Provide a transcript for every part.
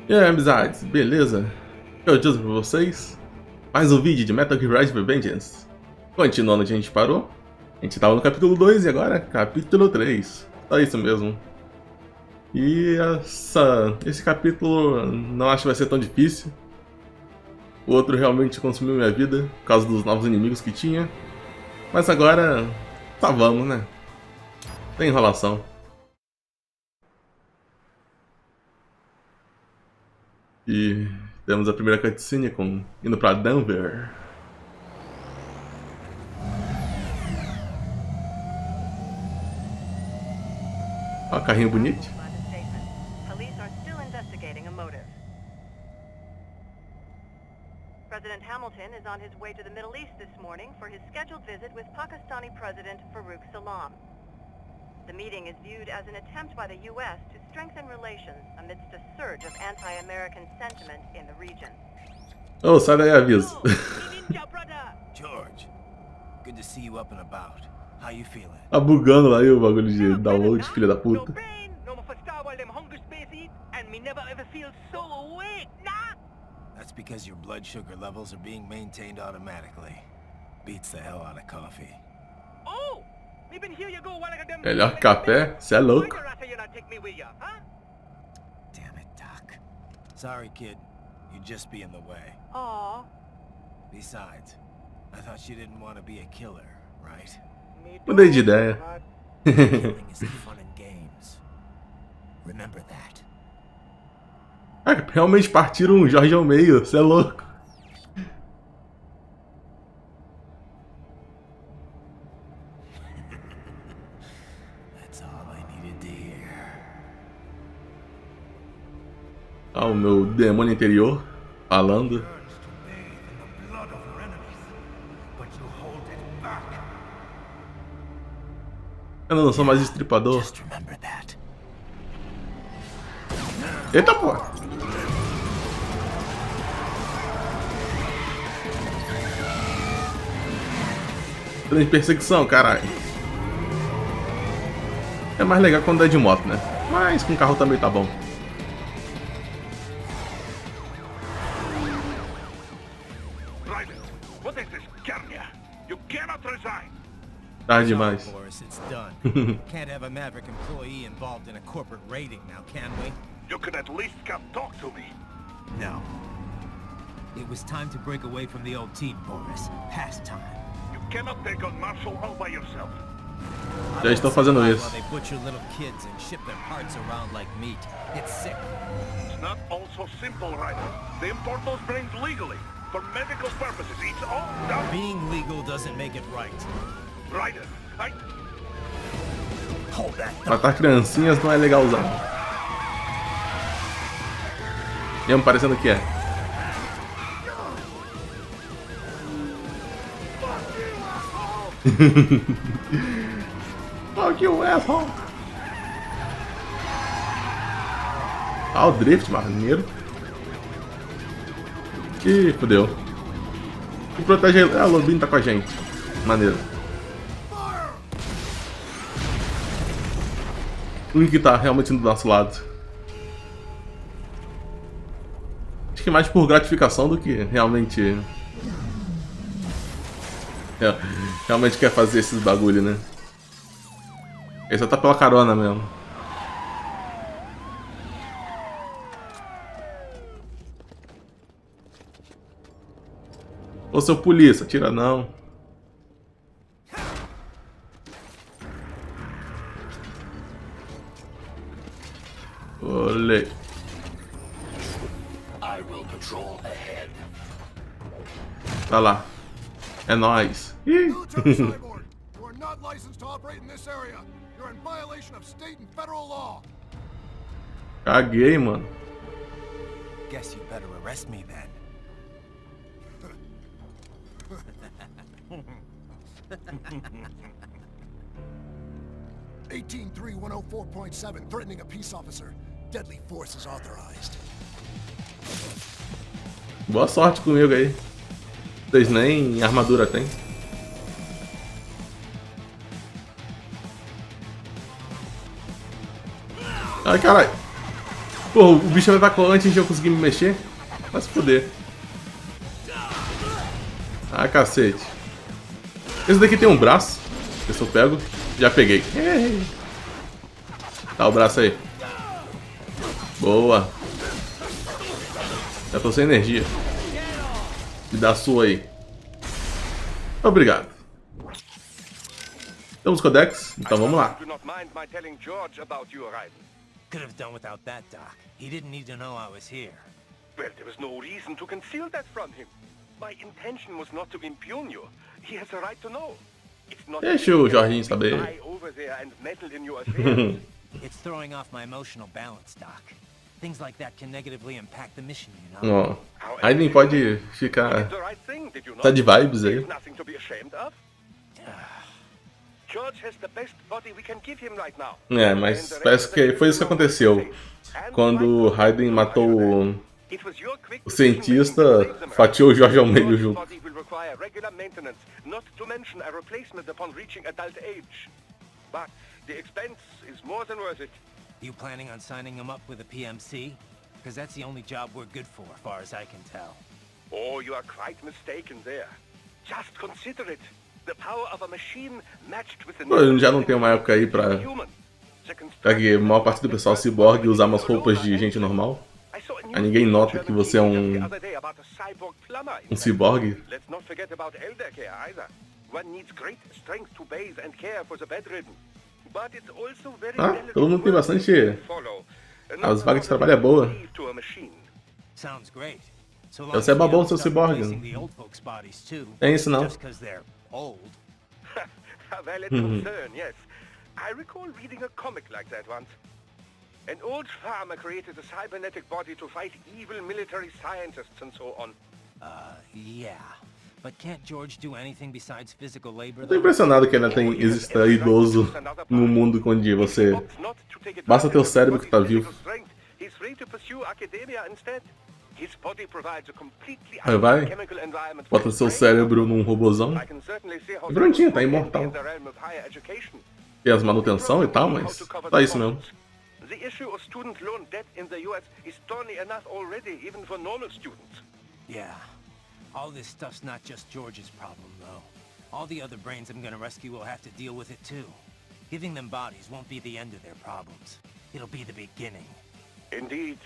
E aí, amizades, beleza? Eu digo pra vocês mais um vídeo de Metal Gear Revengeance. Continuando onde a gente parou. A gente tava no capítulo 2 e agora capítulo 3. Só isso mesmo. E esse capítulo não acho que vai ser tão difícil. O outro realmente consumiu minha vida por causa dos novos inimigos que tinha. Mas agora, tá vamos, né? Tem enrolação. E temos a primeira cutscene indo pra Denver. Ó, carrinho bonito. President Hamilton is on his way to the Middle East this morning for his scheduled visit with Pakistani President Farouk Salam. The meeting is viewed as an attempt by the U.S. to strengthen relations amidst a surge of anti-American sentiment in the region. Oh, sai daí, aviso. George, good to see you up and about. How you feeling? Tá bugando lá aí o bagulho de download, filho da puta. That's because your blood sugar levels are being maintained automatically. Beats the hell out of coffee. Melhor café? Cê é louco. Damn it, Doc. Sorry, kid. You'd just be in the way. Aww. Besides, I thought you didn't want to be a killer, right? Mudei de ideia. Killing isn't fun and games. Remember that. Ah, realmente partiram um Jorge ao meio, cê é louco. That's all I needed to hear. Ah, o meu demônio interior falando. Eu não sou mais estripador. Just remember that. Eita pô! Trem de perseguição, caralho. É mais legal quando é de moto, né? Mas com carro também tá bom. Raiden, what is this Kenya? You cannot resign. Tarde demais. Boris, it's done. Can't have a Maverick employee involved in a corporate raiding now, can we? You can at least come talk to me. No. It was time to break away from the old team, Boris. Past time. You cannot take on Marshall all by yourself. Já estou fazendo While isso. they butcher little kids and ship their parts around like meat. It's sick. It's not all so simple, Raiden. They import those brains legally. For medical purposes. It's all done. Being legal doesn't make it right. Raiden, Hold that. Matar criancinhas não é legalzão. Mesmo parecendo que é. Fuck you, asshole! Ah, o drift, maneiro. Ih, fodeu. E protege ele. Ah, o Lobinho tá com a gente. Maneiro. O único que tá realmente do nosso lado. Acho que mais por gratificação do que realmente... realmente quer fazer esses bagulho, né? Ele só tá pela carona mesmo. Ô seu polícia, tira não. Olê. Tá lá. É nóis. Ih. Military cyborg, you are not licensed to operate in this area. You're in violation of state and federal law. Caguei, mano. Guess you better arrest me then. 183-104.7, threatening a peace officer. Deadly force is authorized. Boa sorte comigo aí. Vocês nem armadura tem. Ai, caralho. Pô, o bicho me atacou antes de eu conseguir me mexer. Vai se foder. Ah, cacete. Esse daqui tem um braço. Esse eu pego. Já peguei. Dá o braço aí. Boa. Já tô sem energia. Me dá a sua aí. Obrigado. Temos codex, então vamos lá. Do not mind my telling George about you, Raiden. Could have done without that, Doc. He didn't need to know I was here. Well, there was no reason to conceal that from him. My intention was not to impugn you. He has a right to know. It's not Deixa o Jorginho saber. lie over there and meddle in your affairs. It's throwing off my emotional balance, Doc. Things like that can negatively impact the mission, you know? Ó, Raiden pode You ficar... did the right thing, did you not? Tá de vibes aí. There's nothing to be ashamed of. George has the best body we can give him right now. É, mas parece que foi isso que aconteceu. Quando o Raiden matou o cientista, fatiou o Jorge ao meio junto. Body will require regular maintenance, not to mention a replacement upon reaching adult age. But the expense is more than worth it. You planning on signing him up with a PMC? Because that's the only job we're good for, as far as I can tell. Oh, you are quite mistaken there. Just consider it. The power of a machine matched with the Pô, já não tem uma época aí pra que a maior parte do pessoal ciborgue usar umas roupas de gente normal. Aí ninguém nota que você é um ciborgue. Let's not forget about elder care either. One needs great strength to bathe and care for the bedridden. But it's also very todo mundo tem bastante... As vagas de trabalho é boa. Sounds great. So Você é babão do seu ciborgue. Tem isso não. Old. A valid concern, yes. I recall reading a comic like that once. An old farmer created a cybernetic body to fight evil military scientists and so on. Yeah. But can't George do anything besides physical labor? Tô impressionado que ainda exista idoso no mundo onde você... Basta ter o cérebro que tá vivo. He's free to pursue academia instead. His body provides a completely Aí vai, chemical environment. bota seu cérebro num robozão. E prontinho, tá imortal. Tem as manutenção e tal, mas tá isso mesmo. The issue of student loan debt in the US is thorny enough already, even for normal students. Yeah. All this stuff's not just George's problem, though. All the other brains I'm gonna rescue will have to deal with it, too. Giving them bodies won't be the end of their problems. It'll be the beginning. Indeed.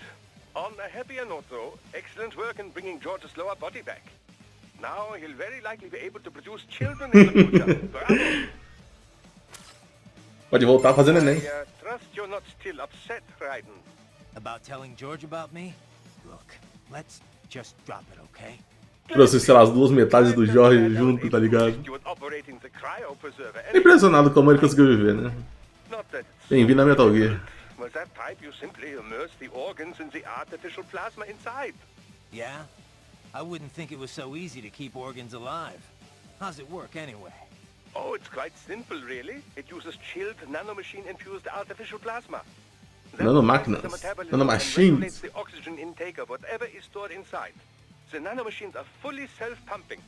On a happier note, though, excellent work in bringing George's lower body back. Now he'll very likely be able to produce children in the future. Bravo! Pode voltar a fazer neném. I trust you're not still upset, Raiden. About telling George about me? Look, let's just drop it, okay? Trouxe, sei lá, as duas metades do Jorge junto, tá ligado? Impressionado como ele conseguiu viver, né? Bem-vindo a Metal Gear. Was that pipe you simply immerse the organs in the artificial plasma inside? Yeah? I wouldn't think it was so easy to keep organs alive. How's it work anyway? Oh, it's quite simple, really. It uses chilled nanomachine-infused artificial plasma. Nanomáquinas, nanomachines. The oxygen intake of whatever is stored inside. The nanomachines are fully self-pumping.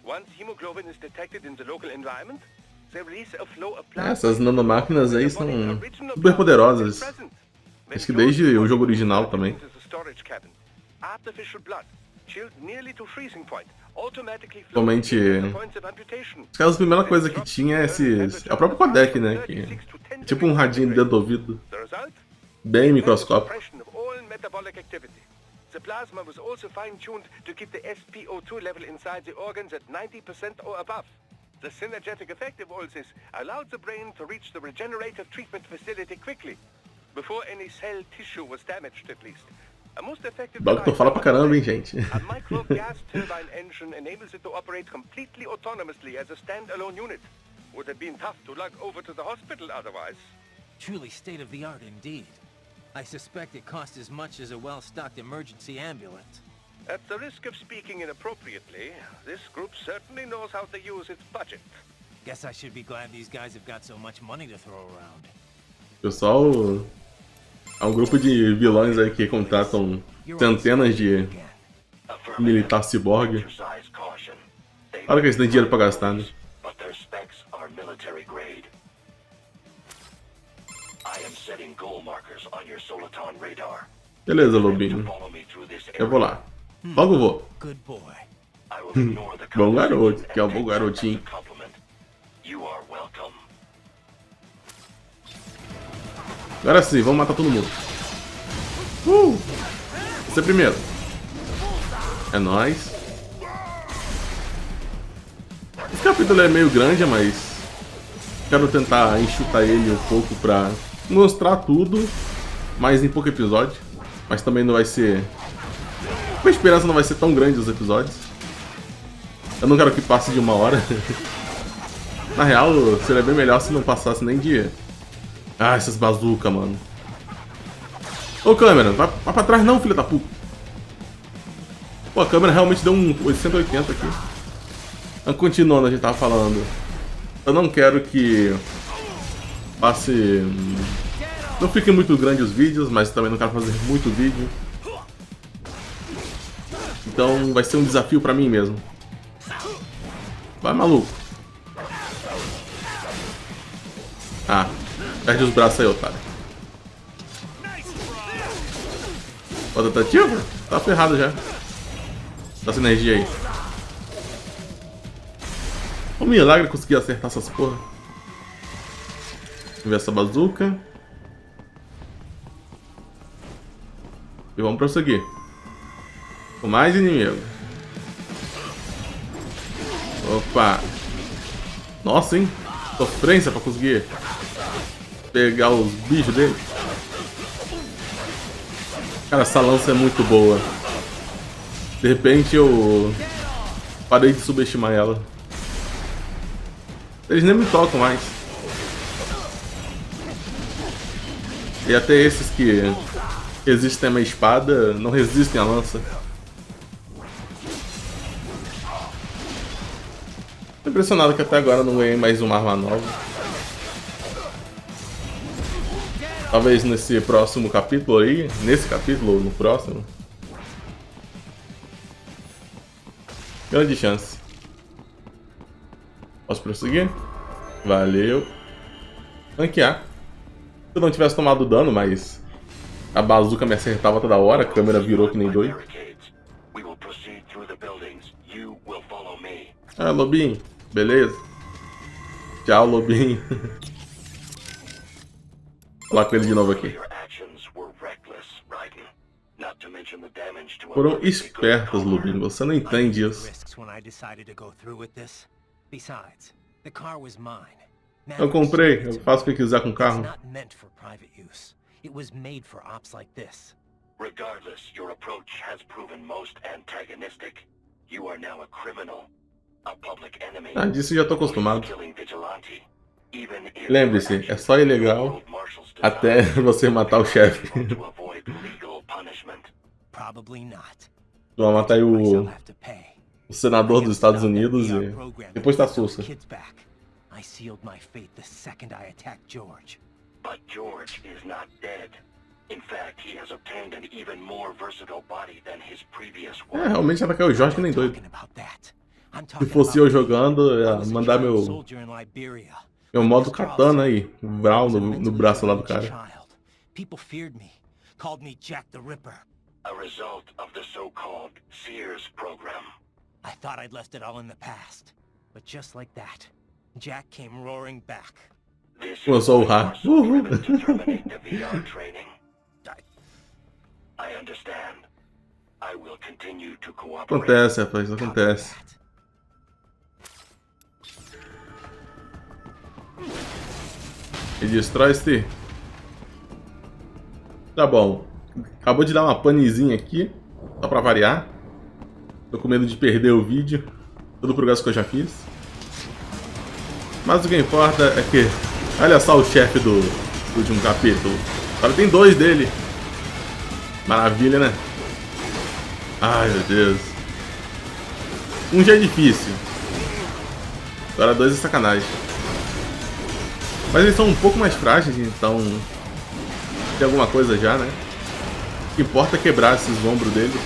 Once hemoglobin is detected in the local environment, they release a flow of plasma. Essas nanomáquinas aí são super poderosas. Acho que desde o jogo original também. Realmente, acho que a primeira coisa que tinha é esses... É o próprio codec, né? Que é tipo um radinho dentro do ouvido. Bem microscópico. The plasma was also fine-tuned to keep the SpO2 level inside the organs at 90% or above. The synergetic effect of all this allowed the brain to reach the regenerative treatment facility quickly, before any cell tissue was damaged at least. A most effective Doctor fala pra caramba, hein, gente. A micro gas turbine engine enables it to operate completely autonomously as a stand-alone unit. Would have been tough to lug over to the hospital otherwise. Truly state-of-the-art indeed. I suspect it cost as much as a well-stocked emergency ambulance. At the risk of speaking inappropriately, this group certainly knows how to use its budget. Guess I should be glad these guys have got so much money to throw around. Pessoal, é um grupo de vilões aí que contratam centenas de militar ciborgue. Olha que eles têm dinheiro pra gastar, né? I am setting goal markers on your Soliton radar. Beleza, lobinho. Eu vou lá. Logo vou. Good boy. Bom garoto, que é um bom garotinho. Agora sim, vamos matar todo mundo. Você primeiro. É nóis. Esse capítulo é meio grande, mas quero tentar enxutar ele um pouco pra mostrar tudo, mas em pouco episódio. Mas também não vai ser... Com a esperança não vai ser tão grande os episódios. Eu não quero que passe de 1 hora. Na real, seria bem melhor se não passasse nem de... Ah, essas bazuca, mano. Ô, câmera, vai pra trás não, filha da puta. Pô, a câmera realmente deu um 880 aqui. Mas continuando, a gente tava falando. Eu não quero que passe... Não fiquem muito grandes os vídeos, mas também não quero fazer muito vídeo. Então vai ser um desafio pra mim mesmo. Vai, maluco. Ah, perde os braços aí, otário. Ó, tentativa? Tá ferrado já. Dá essa energia aí. Um milagre conseguir acertar essas porra. Vamos ver essa bazuca. E vamos prosseguir. Com mais inimigo. Opa. Nossa, hein? Sofrência pra conseguir pegar os bichos dele. Cara, essa lança é muito boa. De repente eu parei de subestimar ela. Eles nem me tocam mais. E até esses que resistem a minha espada não resistem à lança. Tô impressionado que até agora não ganhei mais uma arma nova. Talvez nesse próximo capítulo aí, nesse capítulo ou no próximo. Grande chance. Posso prosseguir? Valeu. Ranquear. Se eu não tivesse tomado dano, mas a bazuca me acertava toda hora, a câmera virou que nem doido. Ah, lobinho. Beleza. Tchau, lobinho. Vou falar com ele de novo aqui. Foram espertos, lobinho. Você não entende isso. Eu comprei. Eu faço o que quiser com o carro. Regardless, your approach has proven most antagonistic. You are now a criminal, a public enemy. Ah, disso eu já tô acostumado. Lembre-se, é só ilegal até você matar o chefe. Tu vai matar aí o senador dos Estados Unidos e depois tá sussa. I sealed my fate the second I attacked George. But George is not dead. In fact, he has obtained an even more versatile body than his previous one. É, realmente atacar o Jorge que nem doido. Se fosse eu jogando, eu ia mandar meu modo katana aí, Vral no braço lá do cara. People feared me, called me Jack the Ripper. A result of the so-called Sears program. I thought I'd left it all in the past, but just like that, Jack came roaring back. Começou o ra. Acontece, rapaz, acontece. E destrói-se. Tá bom. Acabou de dar uma panezinha aqui, só pra variar. Tô com medo de perder o vídeo. Todo o progresso que eu já fiz. Mas o que importa é que... Olha só o chefe do último capítulo. Agora tem 2 dele. Maravilha, né? Ai, meu Deus. Um já é difícil. Agora 2 é sacanagem. Mas eles são um pouco mais frágeis, então... Tem alguma coisa já, né? O que importa é quebrar esses ombros dele.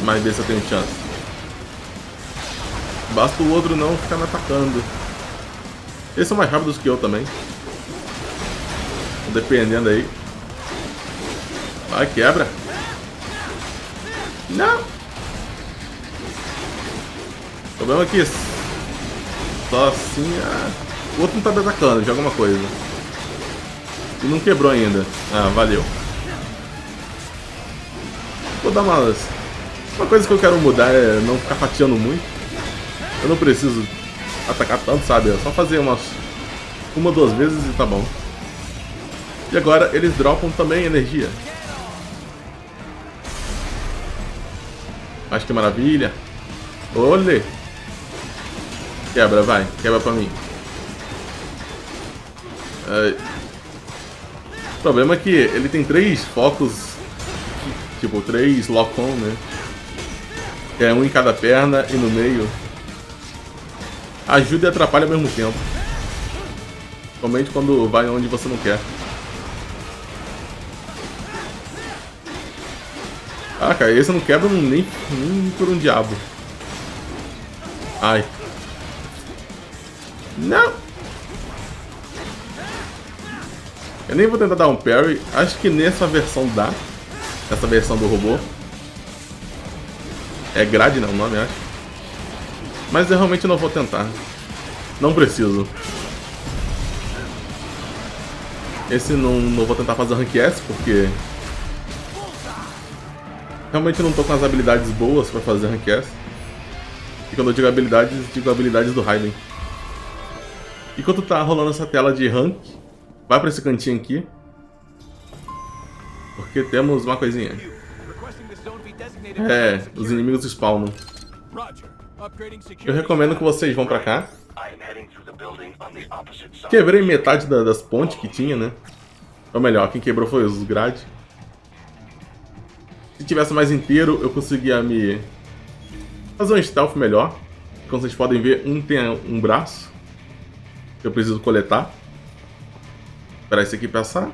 Mas desse eu tenho chance. Basta o outro não ficar me atacando. Eles são mais rápidos que eu também. Dependendo aí. Vai, quebra. Não. O problema é que só assim... O outro não tá me atacando, de alguma coisa. E não quebrou ainda. Ah, valeu. Vou dar uma coisa que eu quero mudar é não ficar fatiando muito. Eu não preciso atacar tanto, sabe? É só fazer uma ou duas vezes e tá bom. E agora eles dropam também energia. Acho que maravilha. Olê! Quebra, vai. Quebra pra mim. O problema é que ele tem 3 focos. Tipo, 3 lock-on, né? Que é um em cada perna e no meio. Ajuda e atrapalha ao mesmo tempo. Somente quando vai onde você não quer. Ah, cara, esse não quebra nem por um diabo. Ai. Não! Eu nem vou tentar dar um parry. Acho que nessa versão dá. Essa versão do robô. É grade, não, o nome, acho. Mas eu realmente não vou tentar. Não preciso. Esse não vou tentar fazer rank S, porque... realmente não tô com as habilidades boas pra fazer rank S. E quando eu digo habilidades do Raiden. Enquanto tá rolando essa tela de rank, vai pra esse cantinho aqui. Porque temos uma coisinha. É, os inimigos spawnam. Eu recomendo que vocês vão pra cá. Quebrei metade das pontes que tinha, né? Ou melhor, quem quebrou foi os grades. Se tivesse mais inteiro, eu conseguia me fazer um stealth melhor. Como vocês podem ver, tem um braço que eu preciso coletar. Esperar esse aqui passar.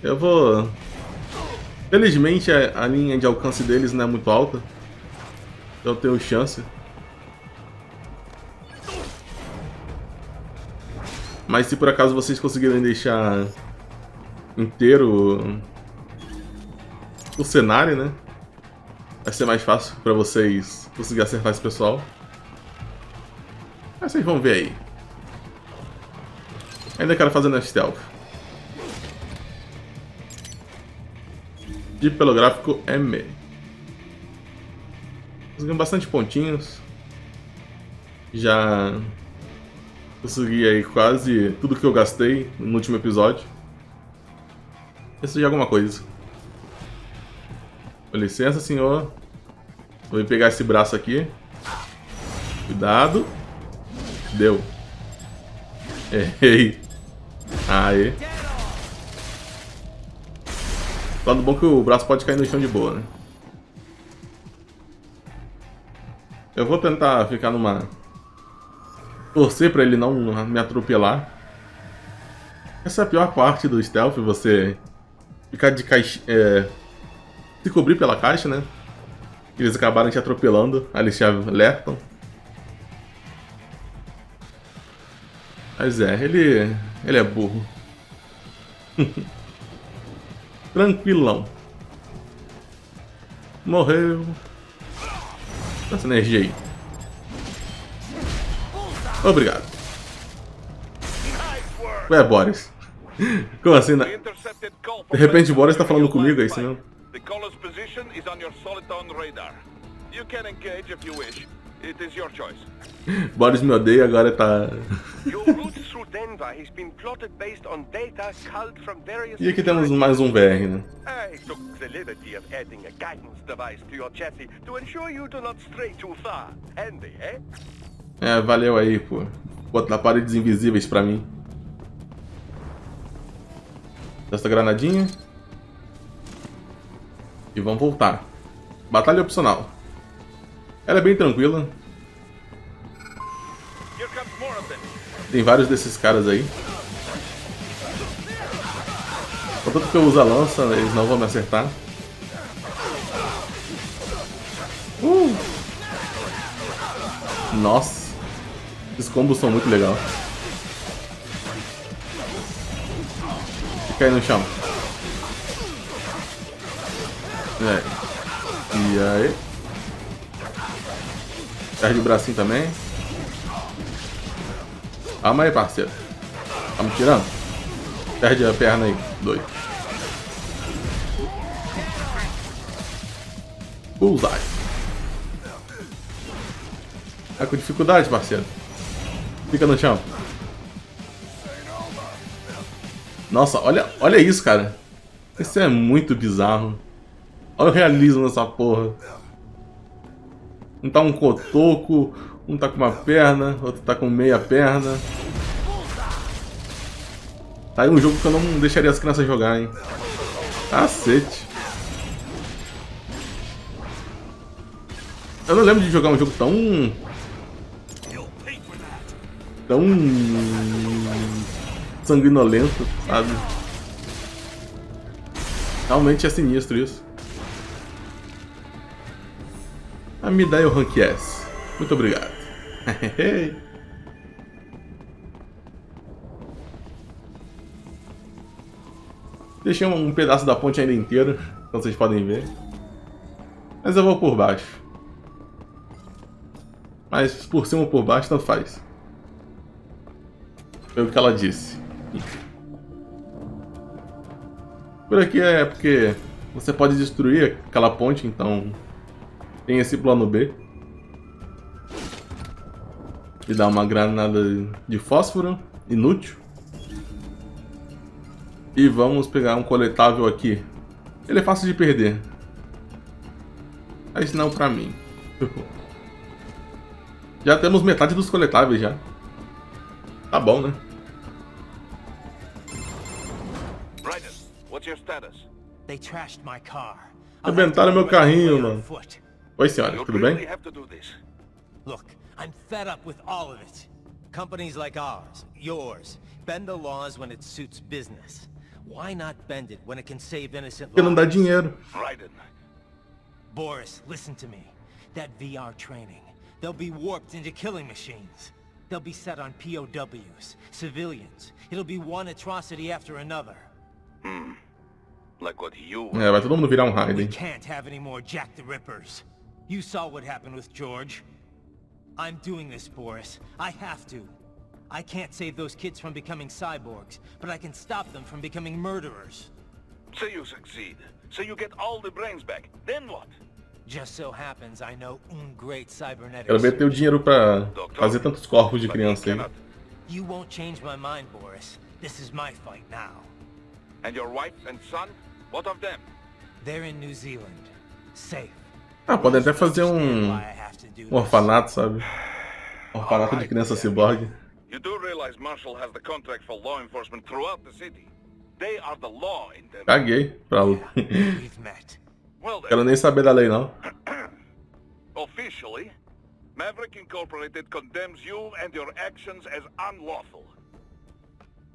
Eu vou... Felizmente a linha de alcance deles não é muito alta. Então eu tenho chance. Mas se por acaso vocês conseguirem deixar inteiro o cenário, né? Vai ser mais fácil pra vocês conseguirem acertar esse pessoal. Mas vocês vão ver aí. Ainda quero fazer na stealth. E pelo gráfico M. Conseguimos bastante pontinhos. Já consegui aí quase tudo que eu gastei no último episódio. Isso já é alguma coisa. Com licença, senhor. Vou pegar esse braço aqui. Cuidado. Deu. Errei. Aê. Lado bom que o braço pode cair no chão de boa, né? Eu vou tentar ficar numa... torcer pra ele não me atropelar. Essa é a pior parte do stealth, você ficar de caixa... se cobrir pela caixa, né? Eles acabaram te atropelando, aí eles te alertam. Mas ele é burro. Tranquilão. Morreu. Essa energia aí. Obrigado. Ué, Boris. Como assim, né? De repente, Boris tá falando comigo, é isso mesmo? The caller's position is on your Soliton radar. You can engage if you wish. It is your choice. Boris me odeia, agora tá... Your route through Denver has been plotted based on data culled from various... E aqui temos mais um VR, né? I took the liberty of adding a guidance device to your chassis to ensure you do not stray too far. Handy, eh? É, valeu aí, pô. Botar paredes invisíveis pra mim. Essa granadinha. E vamos voltar. Batalha opcional. Ela é bem tranquila. Tem vários desses caras aí. Contanto que eu uso a lança, eles não vão me acertar. Nossa. Esses combos são muito legais. Fica aí no chão. É. E aí? Perde o bracinho também. Calma aí, parceiro. Tá me tirando? Perde a perna aí, doido. Bullseye. Tá com dificuldade, parceiro. Fica no chão. Nossa, olha isso, cara. Isso é muito bizarro. Olha o realismo dessa porra. Um tá um cotoco, um tá com uma perna, outro tá com meia perna. Tá aí um jogo que eu não deixaria as crianças jogar, hein. Cacete. Eu não lembro de jogar um jogo tão sanguinolento, sabe? Realmente é sinistro isso. Ah, me dá aí o Rank S. Muito obrigado. Deixei um pedaço da ponte ainda inteira, como vocês podem ver. Mas eu vou por baixo. Mas por cima ou por baixo, tanto faz. Foi o que ela disse. Por aqui é porque você pode destruir aquela ponte, então tem esse plano B. E dá uma granada de fósforo, inútil. E vamos pegar um coletável aqui. Ele é fácil de perder. Mas não pra mim. Já temos metade dos coletáveis já. Tá bom, né? Raiden, what's your status? They trashed my car. Arrebentaram meu carrinho, mano. Oi, senhora, You tudo really bem? have to do this. Look, I'm fed up with all of it. Companies like ours, yours, bend the laws when it suits business. Why not bend it when it can save innocent Porque não dá lives? dinheiro. Raiden, Boris, listen to me. That VR training, they'll be warped into killing machines. They'll be set on POWs, civilians. It'll be one atrocity after another. like what you É, vai todo mundo virar um We Raiden. can't have any more Jack the Rippers. You saw what happened with George. I'm doing this, Boris. I have to. I can't save those kids from becoming cyborgs, but I can stop them from becoming murderers. say you succeed. So you get all the brains back. Then what? Just so happens I know great cybernetic Ela meteu surgeon. dinheiro pra fazer tantos corpos de But he criança aí. cannot. You won't change my mind, Boris. This is my fight now. And your wife and son? What of them? They're in New Zealand. Safe. Ah, podem até fazer Understand why I have to do um this. orfanato, sabe? Orfanato de criança ciborgue. You do realize Marshall has the contract for law enforcement throughout the city. They are the law in them. Caguei pra... We've met. Well Quero then, nem saber da lei, não. officially, Maverick Incorporated condemns you and your actions as unlawful.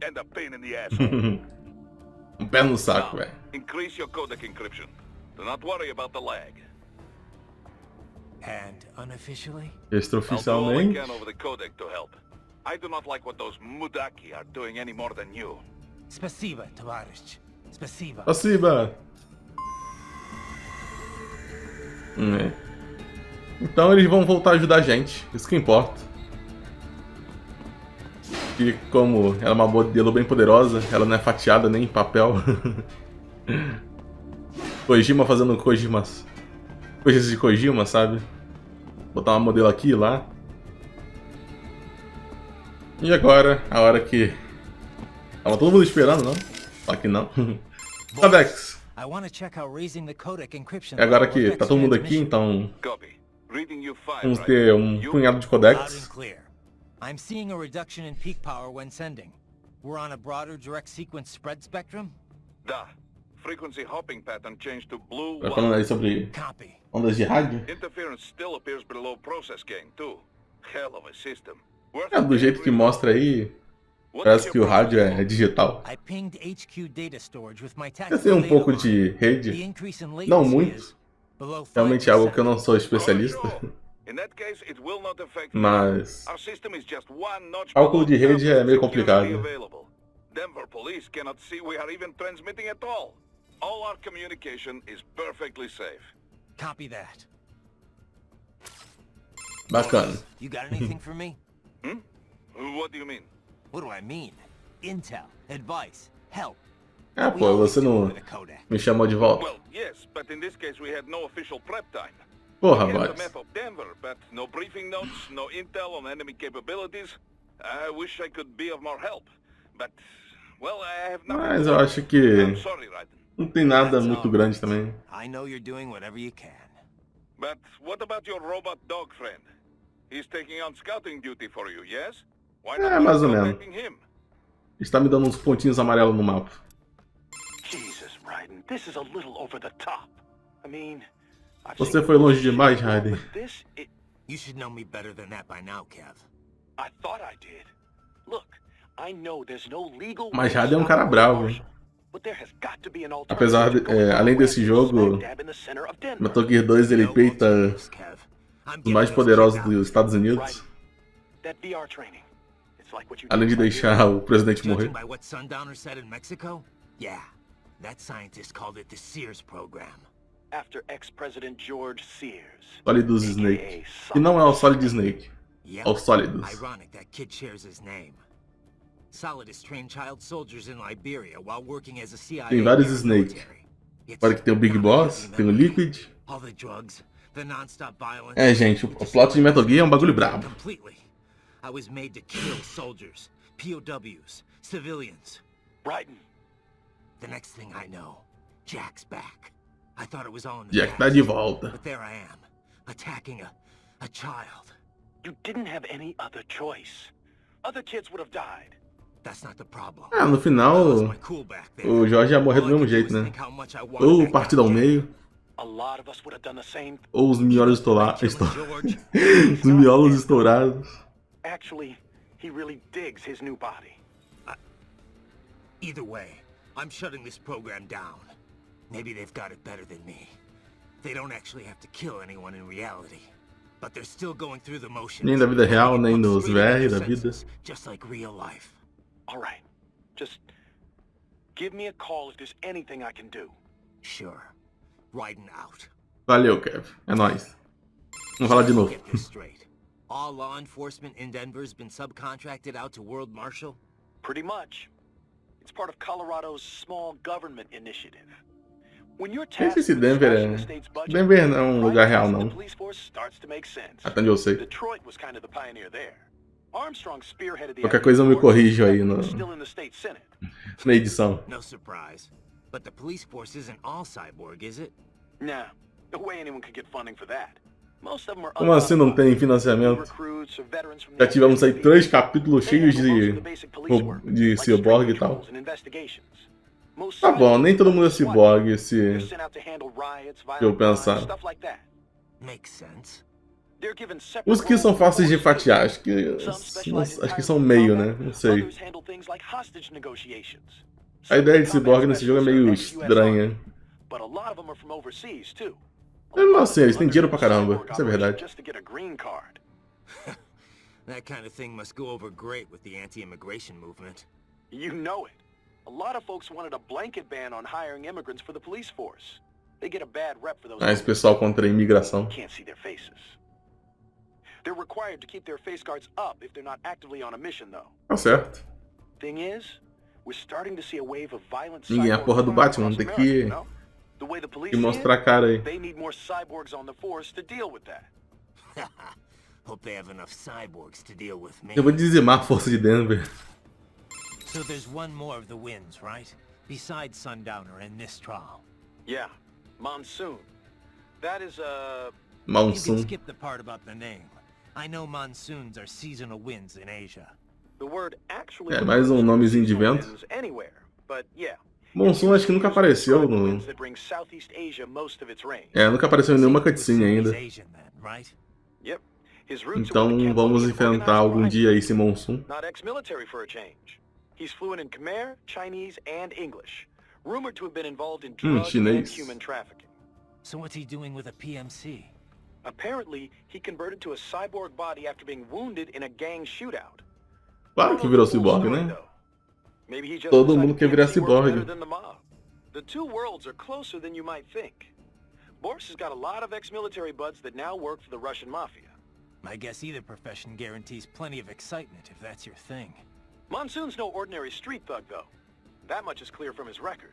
And a pain in the asshole. Um pé no saco, velho. Increase your codec encryption. Do not worry about the lag. And unofficially? I'll do all I Extraoficialmente. can over the codec to help. I do not like what those Mudaki are doing any more than you. Spasiba, Tavarish. Spasiba. Passiva. É. Então eles vão voltar a ajudar a gente. Isso que importa. E como ela é uma modelo bem poderosa, ela não é fatiada nem em papel. Kojima fazendo Kojimas. Coisas de Kojima, sabe? Botar uma modelo aqui e lá. E agora, a hora que... Tava todo mundo esperando, não? Só que não. Codex. I want to check how raising the codec encryption É agora level que affects tá todo mundo aqui, transmission. então Copy. Reading you 5, vamos right? ter um You- punhado de Loud and codecs. clear. I'm seeing a reduction in peak power when sending. We're on a broader direct sequence spread spectrum? Da. Frequency hopping pattern changed to blue Tá falando 1. aí sobre Copy. ondas de rádio. Interference still appears below process gain, too. Hell of a system. Worth É, do jeito que mostra aí, What parece is que o your rádio process é digital. I pinged HQ data storage with my Eu tactical sei um data pouco line. de The rede, increase in latency não muito. is below 5%. Realmente é algo que eu não sou Oh, especialista. sure. In that case, it will not affect me. Mas Our system is just one notch cálculo de below rede é meio security complicado. available. Denver police cannot see we are even transmitting at all. All our communication is perfectly safe. Copy that. Bacana. You got anything for me? What do you mean? What do I mean? Intel, advice, help. Ah, We pô, always você do não with a Kodak. me chamou de volta. Well, yes, but in this case we had no official prep time. Porra, We had the boys. map of Denver, but no briefing notes, no intel on enemy capabilities. I wish I could be of more help, but, well, I have nothing Mas to eu work acho with. que I'm sorry, Raiden. não tem nada That's muito all grande right. também. I know you're doing whatever you can. But what about your robot dog friend? He's taking on scouting duty for you, yes? Why not Mais ou try menos. contacting him? Está me dando uns pontinhos amarelos no mapa. Jesus, Raiden, this is a little over the top. I mean, I've Você seen foi longe shit demais, before, Raiden. but this, You should know me better than that by now, Kev. I thought I did. Look, I know there's no legal Mas way to Raiden é um stop cara a bravo. Marshal, but there has got to be an Apesar alternative de, to going on além a desse rampage jogo, smack dab in the center of Denver. Metal Gear 2 ele No peita alternatives, Kev. I'm os mais getting those poderosos kids out. dos Estados Unidos. Right. That VR training. It's like what you Além de did right deixar o presidente morrer. Judging by what Sundowner said in Mexico? Yeah. That scientist called it the Sears program. after ex-president George Sears. Sólidos Snake. E não é o Solid Snake. Yep. É o Sólidos. Ironic that kid shares his name. Solidus trained child soldiers in Liberia while working as a CIA Tem vários Snake. paramilitary. It's Agora que tem o Big not Boss, heavy tem o memory. Liquid. All the drugs, the non-stop violence. É, gente, o plot de Metal Gear é um bagulho brabo. Completely. I was made to kill soldiers, POWs, civilians. Raiden. The next thing I know, Jack's back. I thought it was all in the Jack tá past, de volta. but there I am, attacking a child. You didn't have any other choice. Other kids would have died. That's not the problem. Ah, no I final, lost my cool back there. o Jorge ia morrer do All I mesmo could do jeito, is né? think how much I wanted Ou that guy partida ao dead. meio, A lot of us would have done the same. ou os miolos Killing George. os miolos estourados. Actually, he really digs his new body. Either way, I'm shutting this program down. Maybe they've got it better than me. They don't actually have to kill anyone in reality. But they're still going through the motions. Nem da vida real, nem Put nos straight in VR their da vida. senses, just like real life. All right. Just give me a call if there's anything I can do. Sure. Raiden out. Valeu, Kev. É nóis. Vamos falar de novo. Get this straight. All law enforcement in Denver's been subcontracted out to World Marshal? Pretty much. It's part of Colorado's small government initiative. When you're Nem sei tasked se with Denver slashing é... the state's budget, Denver não é um lugar real, privatizing não. the police force starts to make sense. Até onde eu sei. Detroit was kind of the pioneer there. Armstrong spearheaded the Qualquer idea coisa eu me before, corrijo aí but no- was still in the state senate. Na edição. No surprise. But the police force isn't all cyborg, is it? Nah, no way anyone could get funding for that. Most of them are Como assim não tem financiamento? recruits or veterans from Já the tivemos aí NFP. 3 capítulos They cheios handle most of the basic police work, de like ciborgue e street tal. patrols and investigations. Most Tá bom, nem todo mundo é SWAT ciborgue, They're se sent out to handle riots, eu violent crimes, pensar. stuff like that. Makes sense. They're given separate Os que são roles fáceis de and forces, fatiar, acho que, too. Some specialize acho que entirely são in meio, combat, né? Não sei. others handle things like hostage negotiations. A ideia de Some ciborgue nesse jogo é meio combat specialists are estranha. ex-US Army, but a lot of them are from overseas, too. A Mesmo lot assim, of eles têm them dinheiro pra undergo caramba, cyborg isso é verdade. operations just to get a green card. That kind of thing must go over great with the anti-immigration movement. You know it. A lot of folks wanted a blanket ban on hiring immigrants for the police force. They get a bad rep for those. Ah, esse pessoal contra a imigração. Can't see their faces. They're required to keep their face guards up if they're not actively on a mission, though. Tá certo. Thing is, we're starting to see a wave of violent Ninguém é a cyborg porra do crime Batman, across tem que- America, you know? The way the police E see mostrar a it, cara aí. they need more cyborgs on the force to deal with that. Hope they have enough cyborgs to deal with me. Eu vou dizimar a força de Denver. So there's one more of the wins, right? Besides Sundowner and this trial. Yeah, Monsoon. That is You can Monsoon. skip the part about the name. I know monsoons are seasonal winds in Asia. the word actually. É, mais um refers to nomezinho de seasonal vento. winds anywhere, but yeah. Monsoon acho que nunca apareceu no... Winds that bring Southeast Asia most of its rain. É, nunca apareceu em nenhuma Seems to cutscene assume ainda. he's Asian then, right? Yep. His roots are with the Então vamos Cambodian enfrentar algum organized dia crime. esse Monsoon. Not ex-military for a change. He's fluent in Khmer, Chinese, and English. Rumored to have been involved in drug and chinês. human trafficking. So what's he doing with a PMC? Apparently, he converted to a cyborg body after being wounded in a gang shootout. Claro que virou ciborgue, né? Maybe he just Todo decided mundo quer virar PMC works ciborgue. better than the mob. The two worlds are closer than you might think. Boris has got a lot of ex-military buds that now work for the Russian mafia. I guess either profession guarantees plenty of excitement if that's your thing. Monsoon's no ordinary street thug, though. That much is clear from his record.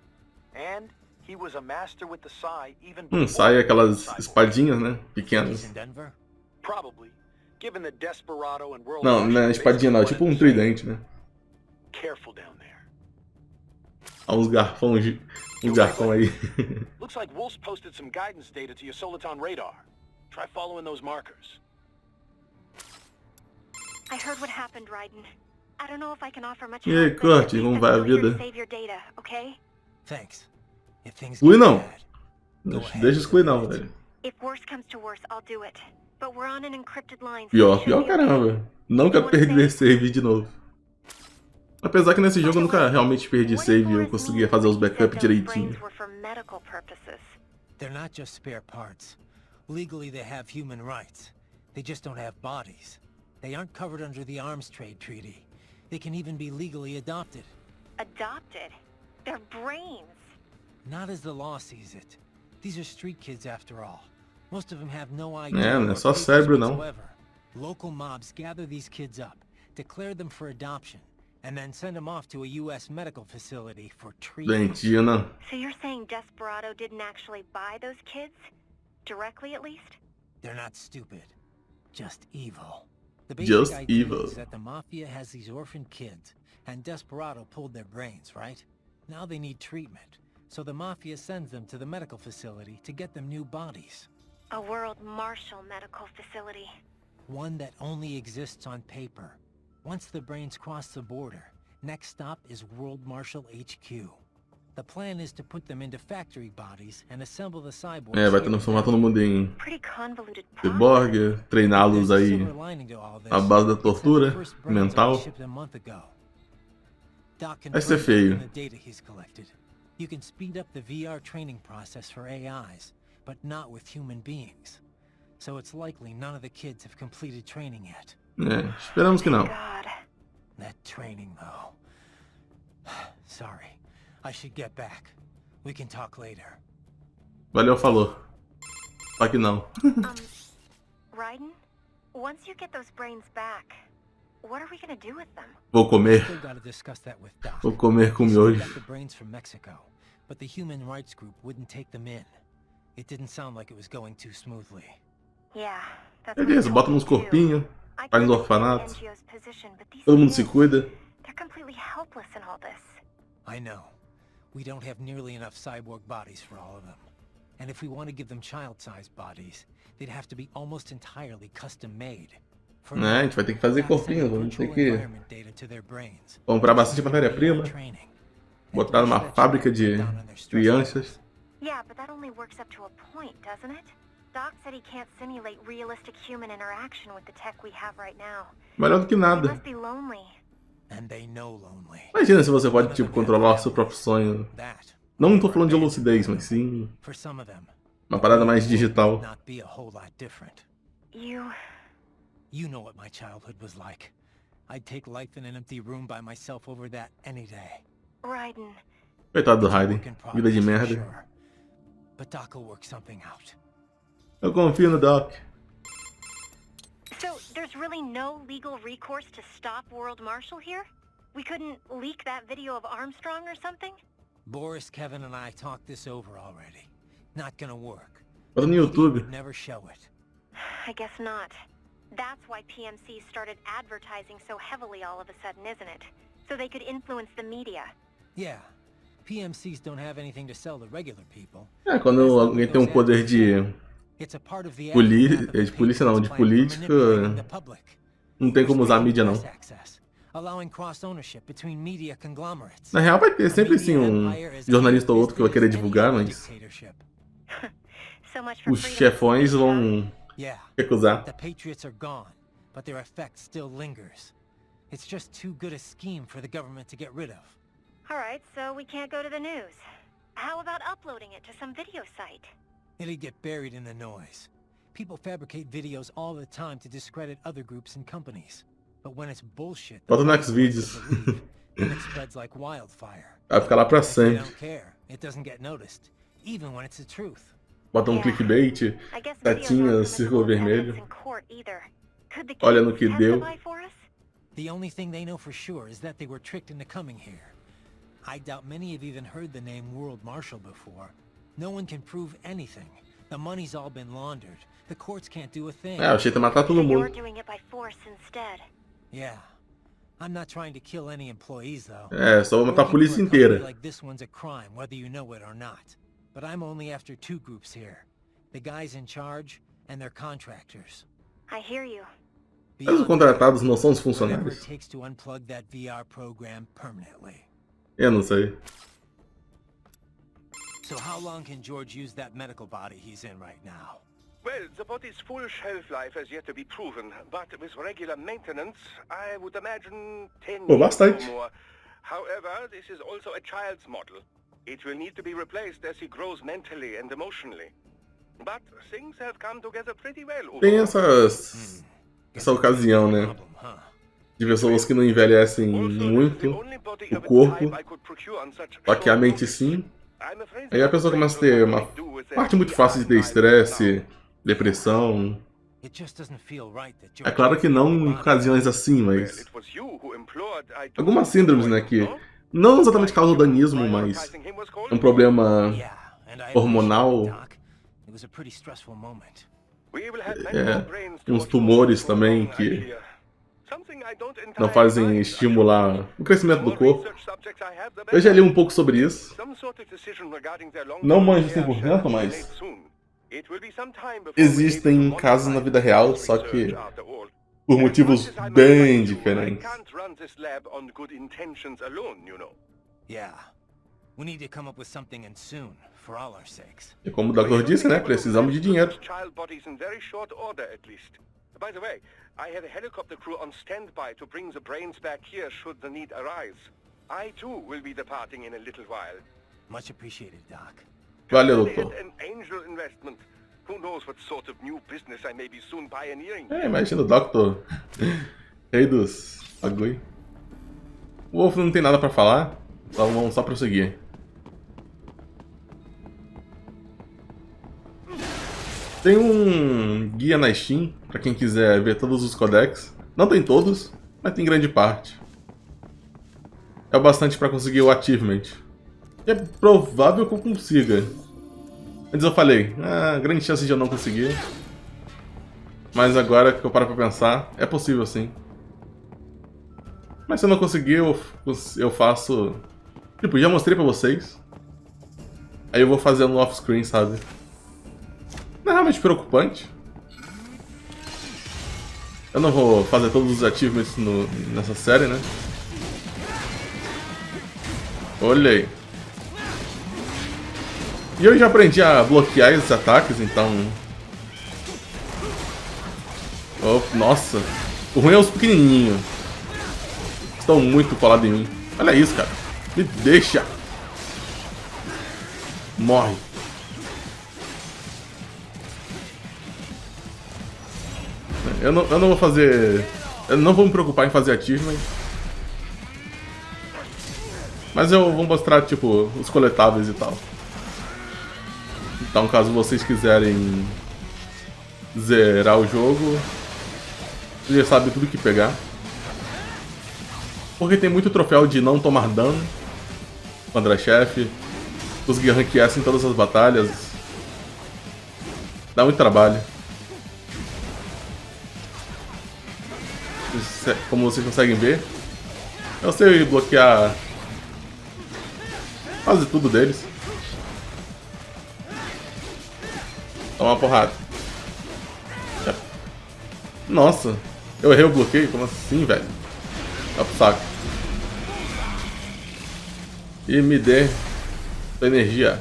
And he was a master with the Sai even before... Sai é aquelas espadinhas, né? He's Pequenas. in Denver? Probably. Given the Desperado and World Não, não é espadinha não, é tipo um tridente, né? Careful down there. Há uns garfão aí. Looks like Wolf's posted some guidance data to your Soliton radar. Try following those markers. I heard what happened, Raiden. I don't know if I can offer much E aí, help, but at Kurt, least como I'm vai a still here to vida? save your data, okay? Thanks. If things Ui, get não. bad, go ahead. Deixa excluir não, velho. If worse comes to worse, I'll do it. But we're on an encrypted line. So Pior, it should pior be okay. caramba. Não quero perder save de novo. Apesar que nesse jogo eu nunca realmente perdi save e eu conseguia fazer os backups direitinho. They're not just spare parts. Legally they have human rights. They just don't have bodies. They aren't covered under the Arms Trade Treaty. They can even be legally adopted. Adopted? They're brains. Not as the law sees it. These are street kids after all. Most of them have no idea. É, não é or só papers cérebro não. whatsoever. Local mobs gather these kids up, declare them for adoption, and then send them off to a U.S. medical facility for treatment. Doentina. So you're saying Desperado didn't actually buy those kids? Directly, at least? They're not stupid, just evil. The basic Just idea evil. is that the Mafia has these orphaned kids, and Desperado pulled their brains, right? Now they need treatment, so the Mafia sends them to the medical facility to get them new bodies. A World Marshal medical facility. One that only exists on paper. Once the brains cross the border, next stop is World Marshal HQ. The plan is to put them into factory bodies and assemble the cyborgs. É, vai transformar todo mundo em Pretty convoluted ciborgue, treiná-los There's a aí silver lining to all this. à base da It's that the tortura first brains mental. only shipped a month ago. Doc Vai ser confirmed feio. in the data he's collected. You can speed up the VR training process for AIs, but not with human beings. So it's likely none of the kids have completed training yet. É, esperamos que não. God. That training, though. Sorry. I should get back. We can talk later. Valeu, falou. Só que não. Raiden? Once you get those brains back, what are we gonna do with them? Vou comer. Still gotta discuss that with Doc. Vou comer com He still miojo. got the brains from Mexico, but the human rights group wouldn't take them in. It didn't sound like it was going too smoothly. Yeah, that's Beleza, what I bota told nos him too. corpinhos, I faz nos couldn't orfanatos. understand NGO's position, but these Todo mundo se kids, cuida. they're completely helpless in all this. I know. We don't have nearly enough cyborg bodies for all of them. And if we want to give them child-sized bodies, they'd have to be almost entirely custom-made. For É, a gente vai ter que fazer Doc sent corpinhos, vamos ter virtual que environment data to their brains. comprar bastante matéria-prima, Training. botar numa fábrica de crianças. Yeah, but that only works up to a point, doesn't it? Doc said he can't simulate realistic human interaction with the tech we have right now. Melhor do que They nada. must be lonely. And they know lonely. Imagina se você pode, tipo, controlar o seu próprio sonho. That, Não tô falando de lucidez, mas sim for some of them, uma parada mais digital. not be a whole lot different. You know what my childhood was like. I'd take life in an empty room by myself over that any day. Raiden. Coitado do Raiden. Work in Vida de progress, for merda. sure. But Doc will work something out. Eu confio no Doc. So, there's really no legal recourse to stop World Marshal here? We couldn't leak that video of Armstrong or something? Boris, Kevin, and I talked this over already. Not gonna work. Bota no The media YouTube. would never show it. I guess not. That's why PMC started advertising so heavily all of a sudden, isn't it? So they could influence the media. Yeah. PMCs don't have anything to sell to regular people. É, quando alguém tem um poder de It's a part of the de polícia não, de política, não tem como usar a mídia não. Allowing cross ownership between media conglomerates. Na real vai ter sempre sim um jornalista ou outro que vai querer divulgar, mas So much for os freedom of chefões speech, huh? vão Yeah. recusar. The Patriots are gone, but their effect still lingers. It's just too good a scheme for the government to get rid of. Alright, so we can't go to the news. How about uploading it to some video site? It'd get buried in the noise. People fabricate videos all the time to discredit other groups and companies. But when it's bullshit, Bota no Xvideos. then it spreads like wildfire. Vai ficar lá pra They sempre. don't care. It doesn't get noticed, even when it's the truth. Bota um clickbait, I guess videos aren't setinha, círculo permissible as vermelho. evidence in court either. Could the Olha kids no que deu. testify for us? The only thing they know for sure is that they were tricked into coming here. I doubt many have even heard the name World Marshal before. No one can prove anything. The money's all been laundered. The courts can't do a thing. É, o jeito é matar todo So you're mundo. doing it by force instead. Yeah. I'm not trying to kill any employees though. É, só vou matar a Working polícia for a company inteira. like this one's a crime, whether you know it or not. But I'm only after two groups here. The guys in charge and their contractors. I hear you. Mas os contratados não são os Whatever it funcionários? takes to unplug that VR program permanently. Eu não sei. So how long can George use that medical body he's in right now? Well, the body's full shelf life has yet to be proven, but with regular maintenance, I would imagine 10 Pô, years bastante. or more. However, this is also a child's model. It will need to be replaced as he grows mentally and emotionally. But things have come together pretty well Tem overall. essa ocasião, né? Problem, huh? De pessoas que não envelhecem Also, this is the muito, only body o of its corpo, type I could procure on such só que a short mente notice. sim. I'm afraid Aí a that pessoa começa a ter will uma not do with their parte muito fácil de ter VR estresse, depressão. It just doesn't feel right that É George claro que não em body. ocasiões assim, Well, mas it was you who implored I do algumas this, síndromes, né, que no? não exatamente causam danismo, mas Prioritizing him was é called um problema Yeah, and I hormonal. appreciate it, Doc. It was a pretty stressful moment. We will have many more brains to uns watch tumores over for também long, I que fear. Something I don't não entirely fazem mind. estimular o crescimento The do more corpo. research subjects I have, the Eu já better. li um pouco sobre isso. Some sort of decision regarding their long-term Não manjo care 100%, shall be mas made soon. It will be some time before existem we're able to casos na monetize vida real, this só research, que after all. por As much motivos as I'm bem like you, diferentes. I can't run this lab on good intentions alone, you know. Yeah. We need to come up with something and soon, for all our sakes. E como o Dr. disse, né? Precisamos de dinheiro. Child bodies in very short order, at least. By the way, I have a helicopter crew on standby to bring the brains back here should the need arise. I too will be departing in a little while. Much appreciated, Doc. Valeu, Consider doutor. it an angel investment. Who knows what sort of new business I may be soon pioneering? É, imagina o Dr. Rei dos bagulho. O Wolf não tem nada pra falar, então vamos só prosseguir. Tem um guia na Steam, pra quem quiser ver todos os codecs. Não tem todos, mas tem grande parte. É o bastante pra conseguir o achievement. E é provável que eu consiga. Antes eu falei, grande chance de eu não conseguir. Mas agora que eu paro pra pensar, é possível sim. Mas se eu não conseguir, eu faço... Tipo, já mostrei pra vocês. Aí eu vou fazendo off-screen, sabe? Não é realmente preocupante. Eu não vou fazer todos os achievements nessa série, né? Olhei. E eu já aprendi a bloquear esses ataques, então... Oh, nossa. O ruim é os pequenininhos. Estão muito colados em mim. Olha isso, cara. Me deixa. Morre. Eu não vou fazer... Eu não vou me preocupar em fazer achievement. Mas eu vou mostrar, tipo, os coletáveis e tal. Então, caso vocês quiserem zerar o jogo, você já sabe tudo que pegar. Porque tem muito troféu de não tomar dano contra chefe. Conseguir ranquear assim em todas as batalhas. Dá muito trabalho. Como vocês conseguem ver, eu sei bloquear quase tudo deles. Toma uma porrada. Nossa, eu errei o bloqueio? Como assim, velho? Vai pro saco. E me dê sua energia.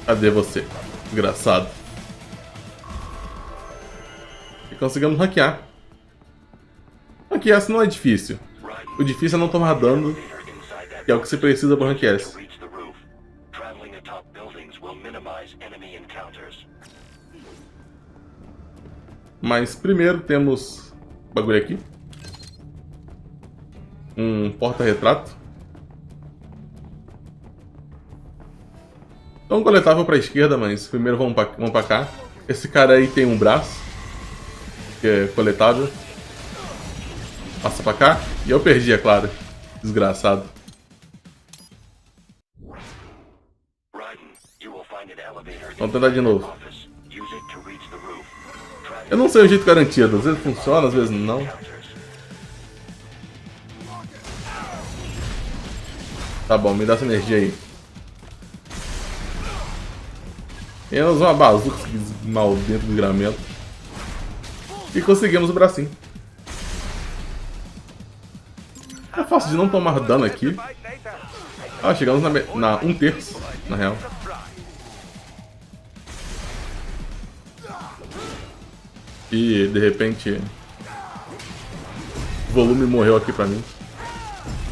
Cadê você? Desgraçado. E conseguimos hackear. Hackear não é difícil. O difícil é não tomar dano, que é o que você precisa para hackear. Mas primeiro temos bagulho aqui. Um porta-retrato. Então coletável pra esquerda, mas primeiro vamos pra cá. Esse cara aí tem um braço, que é coletável. Passa pra cá. E eu perdi, é claro. Desgraçado. Vamos tentar de novo. Eu não sei o jeito garantido. Às vezes funciona, às vezes não. Tá bom, me dá essa energia aí. Temos uma bazuca mal dentro do gramento. E conseguimos o bracinho. É fácil de não tomar dano aqui. Ah, chegamos na 1/3, na real. E de repente o volume morreu aqui pra mim.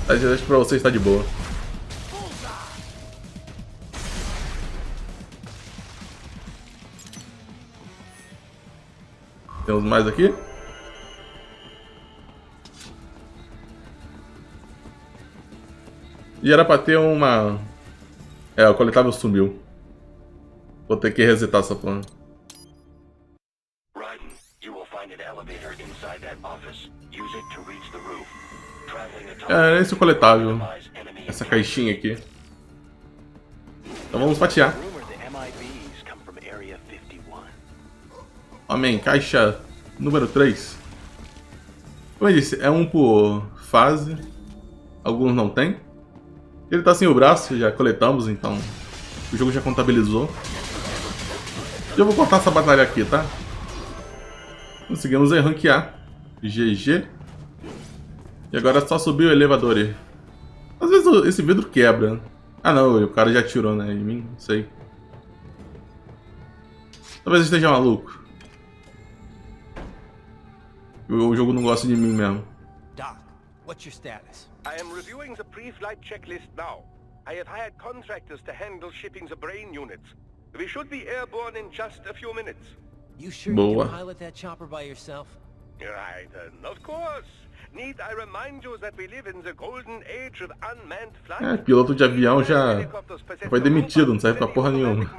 Acho que pra você está de boa. Temos mais aqui. E era pra ter uma... É, o coletável sumiu. Vou ter que resetar essa porra. É, esse é o coletável. Essa caixinha aqui. Então vamos fatiar. Amém. Caixa número 3. Como eu disse, é um por fase. Alguns não tem. Ele tá sem o braço, já coletamos, então o jogo já contabilizou. Eu vou cortar essa batalha aqui, tá? Conseguimos ranquear. GG. E agora é só subir o elevador aí. Às vezes esse vidro quebra. Ah não, o cara já atirou, né, em mim, não sei. Talvez esteja maluco. O jogo não gosta de mim mesmo. Doc, what's your status? I am reviewing the pre-flight checklist now. I have hired contractors to handle shipping the brain units. We should be airborne in just a few minutes. You sure you Boa. can pilot that chopper by yourself? Raiden, of course. Need I remind you that we live in the golden age of unmanned flight? É, piloto de avião já foi demitido, não serve pra porra nenhuma.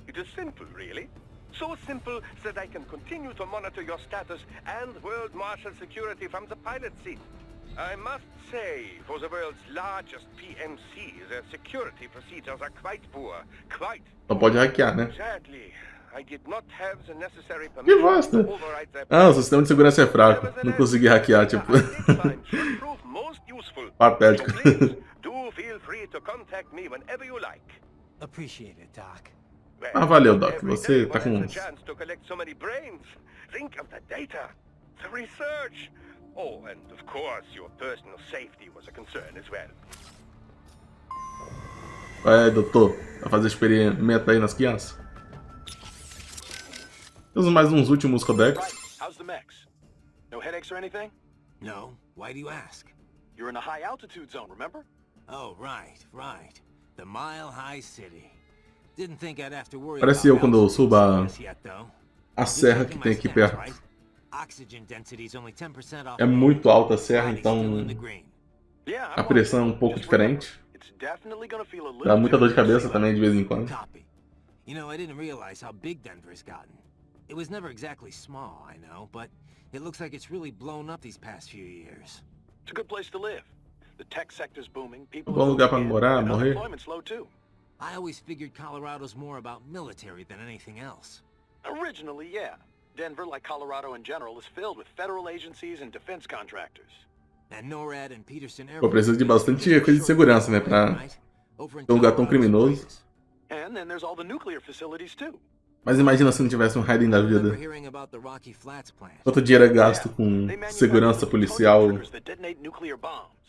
It is simple, really. So simple that I can continue to monitor your status and world marshal security from the pilot seat. I must say, for the world's largest PMC, their security procedures are quite poor. Quite. Só pode hackear, né? Sadly, I did not have the necessary Que permission bosta! to override their Ah, o sistema de segurança é fraco. Não consegui hackear, tipo. Patético. So please, do feel free to contact me whenever you like. Appreciate it, Doc. Ah, valeu, Doc. Você tá com uns. Think of the data, the research. Oh, and of course your personal safety was a concern as well. Vai, doutor. Vai fazer experimento aí nas crianças. Temos mais uns últimos codecs. How's the mechs? No headaches or anything? No? Why do you ask? You're in a high altitude zone, remember? Oh, right. The Mile High City. Didn't think I'd have to worry Parece eu quando eu subo yet, though. a serra que tem aqui perto. Oxygen density's only 10% off. É muito alta a serra, então Yeah, a pressão é um pouco diferente. it's definitely gonna feel a little Dá muita dor de different cabeça at sea também de vez em quando. Copy. You know, I didn't realize how big Denver's gotten. It was never exactly small, I know, but it looks like it's really blown up these past few years. It's a good place to live. The tech sector's booming, people Bom lugar pra morar, and morrer. unemployment's low too. I always figured Colorado's more about military than anything else. Originally, yeah. Denver, like Colorado in general, is filled with federal agencies and defense contractors. And NORAD and Peterson Air Pô, precisa de bastante coisa de segurança, né, pra ter um lugar tão criminoso. And then there's all the nuclear facilities too. Mas imagina se não tivesse um Raiden da vida. Quanto dinheiro é gasto com segurança policial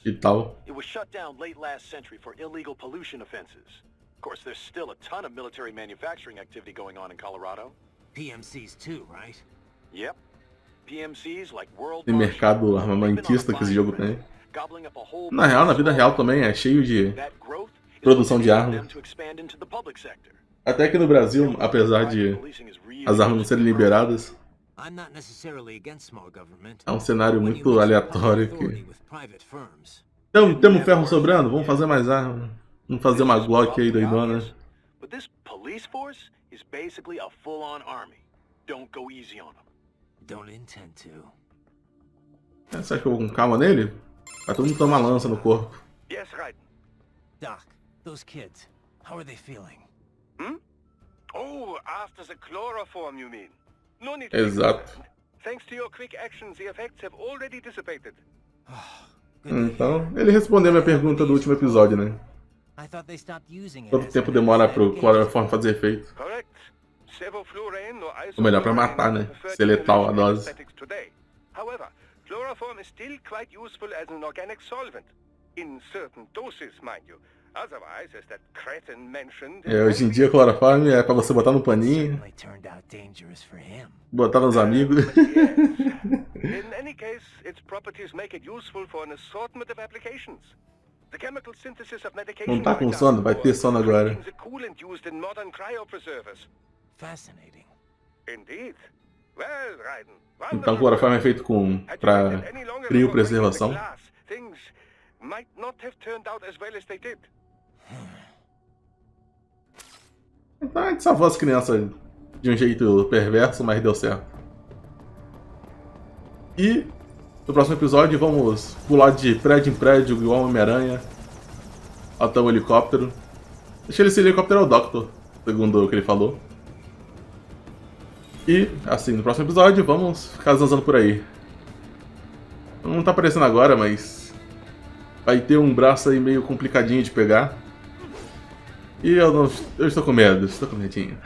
e tal. It was shut down late last century for illegal pollution offenses. Of course, there's still a ton of military manufacturing activity going on in Colorado. PMCs too, right? Yep. PMCs like World Tem mercado armamentista que esse jogo tem. Na real, na vida real também é cheio de produção de armas. Até aqui no Brasil, apesar de as armas não serem liberadas, é um cenário muito aleatório que... Então, temos ferro sobrando, vamos fazer mais armas. Vamos fazer uma Glock aí doidona. police force is basically a full-on army. Don't go easy on them. Don't intend to. Você acha que eu vou com calma nele? Vai todo mundo tomar lança no corpo. Yes, Raiden. Doc, those kids, how are they feeling? Hmm? Oh, after the chloroform, you mean? No need to Exato. be concerned. Thanks to your quick actions, the effects have already dissipated. Então, ele respondeu minha pergunta do último episódio, né? I thought they stopped using it. Quanto tempo demora pro cloroform fazer efeito? Correct. Sevoflurane or Ou melhor, pra matar, né? Ser letal a dose. today. However, chloroform is still quite useful as an organic solvent. In certain doses, mind you. Otherwise, as that cretin mentioned... Hoje em dia, cloroform é pra você botar no paninho, Certainly turned out dangerous for him. botar nos amigos. In any case, its properties make it useful for an assortment of applications. The chemical synthesis of medication... Não tá com sono? Vai ter sono agora. The coolant used in modern cryopreservers. Fascinating. Indeed. Well, Raiden, Então, cloroform é feito pra criopreservação. Things might not have turned out as well as they did. Então a gente salvou as crianças de um jeito perverso, mas deu certo. E no próximo episódio vamos pular de prédio em prédio igual um Homem-Aranha até o helicóptero. Deixa esse helicóptero é o Doctor, segundo o que ele falou. E assim, no próximo episódio vamos ficar zanzando por aí. Não tá aparecendo agora, mas vai ter um braço aí meio complicadinho de pegar. E eu estou com medo, estou com medinho.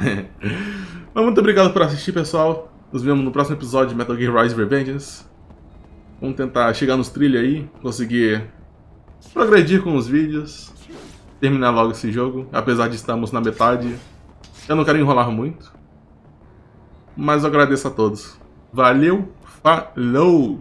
Mas muito obrigado por assistir, pessoal. Nos vemos no próximo episódio de Metal Gear Rise Revengeance. Vamos tentar chegar nos trilhos aí, conseguir progredir com os vídeos, terminar logo esse jogo, apesar de estarmos na metade. Eu não quero enrolar muito, mas eu agradeço a todos. Valeu, falou!